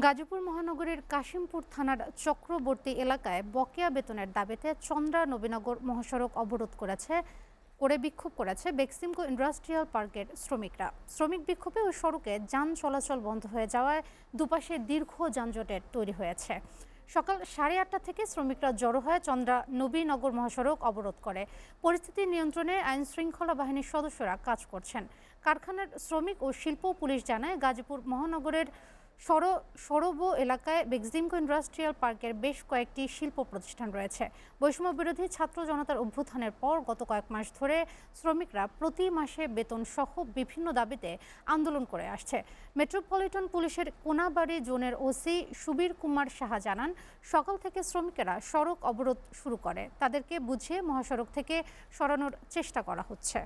গাজীপুর মহানগরীর কাশিমপুর থানার চক্রবর্তী এলাকায় বকেয়া বেতনের দাবিতে চন্দ্রা নবীনগর মহাসড়ক অবরোধ করে বিক্ষোভ করেছে বেক্সিমকো ইন্ডাস্ট্রিয়াল পার্কের শ্রমিকরা। শ্রমিক বিক্ষোভে ওই সড়কে যান চলাচল বন্ধ হয়ে যাওয়ায় দুপাশে দীর্ঘ যানজটের তৈরি হয়েছে। সকাল 8:30 থেকে শ্রমিকরা জড়ো হয়ে চন্দ্রা নবীনগর মহাসড়ক অবরোধ করে। পরিস্থিতি নিয়ন্ত্রণে আইন শৃঙ্খলা বাহিনীর সদস্যরা কাজ করছেন। কারখানার শ্রমিক ও শিল্প পুলিশ জানায়, গাজীপুর মহানগরের সরব এলাকায় বেক্সিমকো ইন্ডাস্ট্রিয়াল পার্কের বেশ কয়েকটি শিল্প প্রতিষ্ঠান রয়েছে। বৈষম্য বিরোধী ছাত্র জনতার অভ্যুত্থানের পর গত কয়েক মাস ধরে শ্রমিকরা প্রতি মাসে বেতন সহ বিভিন্ন দাবিতে আন্দোলন করে আসছে। মেট্রোপলিটন পুলিশের কোনাবাড়ি জোনের ওসি সুবীর কুমার সাহা জানান, সকাল থেকে শ্রমিকেরা সড়ক অবরোধ শুরু করে। তাদেরকে বুঝিয়ে মহাসড়ক থেকে সরানোর চেষ্টা করা হচ্ছে।